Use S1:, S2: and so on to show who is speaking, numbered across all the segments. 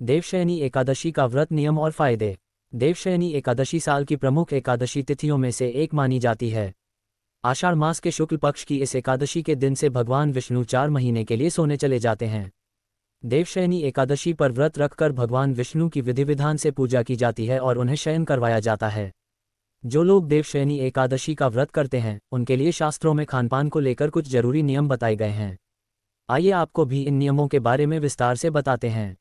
S1: देवशयनी एकादशी का व्रत नियम और फायदे। देवशयनी एकादशी साल की प्रमुख एकादशी तिथियों में से एक मानी जाती है। आषाढ़ मास के शुक्ल पक्ष की इस एकादशी के दिन से भगवान विष्णु 4 महीने के लिए सोने चले जाते हैं। देवशयनी एकादशी पर व्रत रखकर भगवान विष्णु की विधि विधान से पूजा की जाती है और उन्हें शयन करवाया जाता है। जो लोग देवशयनी एकादशी का व्रत करते हैं उनके लिए शास्त्रों में खानपान को लेकर कुछ जरूरी नियम बताए गए हैं। आइए आपको भी इन नियमों के बारे में विस्तार से बताते हैं।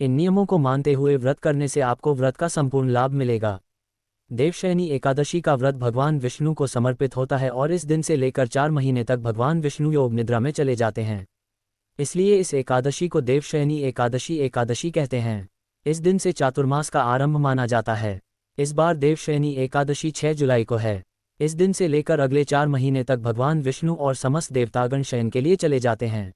S1: इन नियमों को मानते हुए व्रत करने से आपको व्रत का संपूर्ण लाभ मिलेगा। देवशयनी एकादशी का व्रत भगवान विष्णु को समर्पित होता है और इस दिन से लेकर 4 महीने तक भगवान विष्णु योग निद्रा में चले जाते हैं। इसलिए इस एकादशी को देवशयनी एकादशी कहते हैं। इस दिन से चातुर्मास का आरंभ माना जाता है। इस बार देवशयनी एकादशी 6 जुलाई को है। इस दिन से लेकर अगले 4 महीने तक भगवान विष्णु और समस्त देवतागण शयन के लिए चले जाते हैं।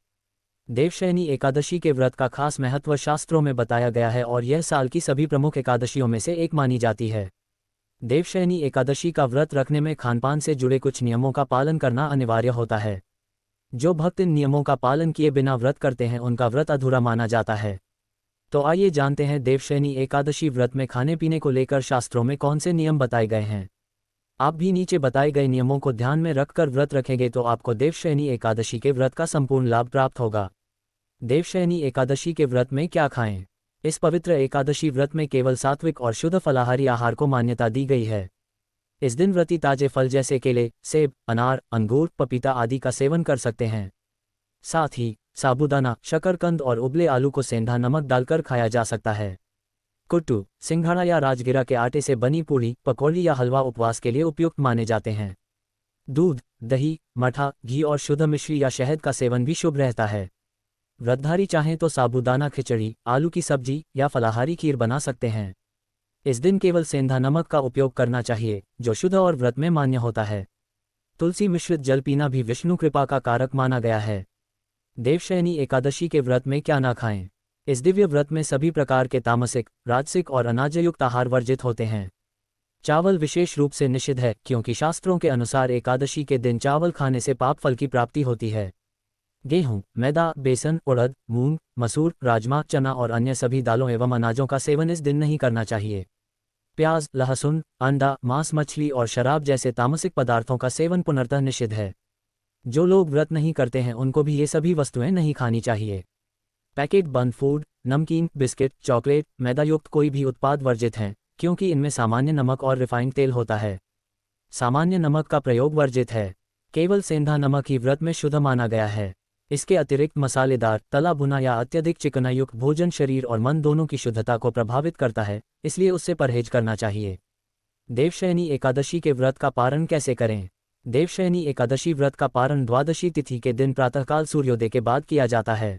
S1: देवशयनी एकादशी के व्रत का खास महत्व शास्त्रों में बताया गया है और यह साल की सभी प्रमुख एकादशियों में से एक मानी जाती है। देवशयनी एकादशी का व्रत रखने में खानपान से जुड़े कुछ नियमों का पालन करना अनिवार्य होता है। जो भक्त इन नियमों का पालन किए बिना व्रत करते हैं उनका व्रत अधूरा माना जाता है। तो आइए जानते हैं देवशयनी एकादशी व्रत में खाने पीने को लेकर शास्त्रों में कौन से नियम बताए गए हैं। आप भी नीचे बताए गए नियमों को ध्यान में रखकर व्रत रखेंगे तो आपको देवशयनी एकादशी के व्रत का संपूर्ण लाभ प्राप्त होगा। देवशयनी एकादशी के व्रत में क्या खाएं? इस पवित्र एकादशी व्रत में केवल सात्विक और शुद्ध फलाहारी आहार को मान्यता दी गई है। इस दिन व्रती ताजे फल जैसे केले, सेब, अनार, अंगूर, पपीता आदि का सेवन कर सकते हैं। साथ ही साबूदाना, शकरकंद और उबले आलू को सेंधा नमक डालकर खाया जा सकता है। कुट्टू, सिंघाड़ा या राजगिरा के आटे से बनी पूड़ी, पकौड़ी या हलवा उपवास के लिए उपयुक्त माने जाते हैं। दूध, दही, मठा, घी और शुद्ध मिश्री या शहद का सेवन भी शुभ रहता है। व्रतधारी चाहें तो साबूदाना खिचड़ी, आलू की सब्जी या फलाहारी खीर बना सकते हैं। इस दिन केवल सेंधा नमक का उपयोग करना चाहिए जो शुद्ध और व्रत में मान्य होता है। तुलसी मिश्रित जल पीना भी विष्णु कृपा का कारक माना गया है। देवशयनी एकादशी के व्रत में क्या ना खाएं? इस दिव्य व्रत में सभी प्रकार के तामसिक, राजसिक और अनाजयुक्त आहार वर्जित होते हैं। चावल विशेष रूप से निषिद्ध है क्योंकि शास्त्रों के अनुसार एकादशी के दिन चावल खाने से पाप फल की प्राप्ति होती है। गेहूं, मैदा, बेसन, उड़द, मूंग, मसूर, राजमा, चना और अन्य सभी दालों एवं अनाजों का सेवन इस दिन नहीं करना चाहिए। प्याज, लहसुन, अंडा, मांस, मछली और शराब जैसे तामसिक पदार्थों का सेवन पूर्णतः निषिद्ध है। जो लोग व्रत नहीं करते हैं उनको भी ये सभी वस्तुएं नहीं खानी चाहिए। पैकेट बंद फूड, नमकीन, बिस्किट, चॉकलेट, मैदायुक्त कोई भी उत्पाद वर्जित हैं क्योंकि इनमें सामान्य नमक और रिफाइंड तेल होता है। सामान्य नमक का प्रयोग वर्जित है। केवल सेंधा नमक ही व्रत में शुद्ध माना गया है। इसके अतिरिक्त मसालेदार, तला भुना या अत्यधिक चिकनायुक्त भोजन शरीर और मन दोनों की शुद्धता को प्रभावित करता है, इसलिए उससे परहेज करना चाहिए। देवशयनी एकादशी के व्रत का पारण कैसे करें? देवशयनी एकादशी व्रत का पारण द्वादशी तिथि के दिन प्रातःकाल सूर्योदय के बाद किया जाता है।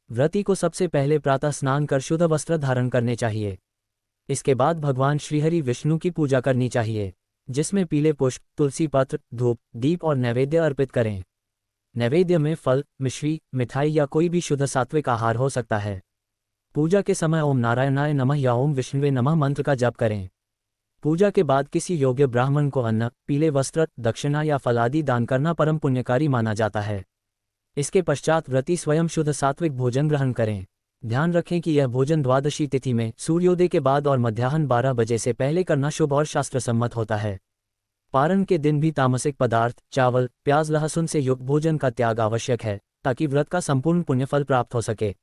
S1: व्रती को सबसे पहले प्रातः स्नान कर शुद्ध वस्त्र धारण करने चाहिए। इसके बाद भगवान श्रीहरि विष्णु की पूजा करनी चाहिए, जिसमें पीले पुष्प, तुलसी पत्र, धूप, दीप और नैवेद्य अर्पित करें। नैवेद्य में फल, मिश्री, मिठाई या कोई भी शुद्ध सात्विक आहार हो सकता है। पूजा के समय ओम नारायणाय नमः या ओम विष्णुवे नमः मंत्र का जप करें। पूजा के बाद किसी योग्य ब्राह्मण को अन्न, पीले वस्त्र, दक्षिणा या फल आदि दान करना परम पुण्यकारी माना जाता है। इसके पश्चात व्रती स्वयं शुद्ध सात्विक भोजन ग्रहण करें। ध्यान रखें कि यह भोजन द्वादशी तिथि में सूर्योदय के बाद और मध्याह्न 12 बजे से पहले करना शुभ और शास्त्रसम्मत होता है। पारण के दिन भी तामसिक पदार्थ, चावल, प्याज, लहसुन से युक्त भोजन का त्याग आवश्यक है ताकि व्रत का संपूर्ण पुण्यफल प्राप्त हो सके।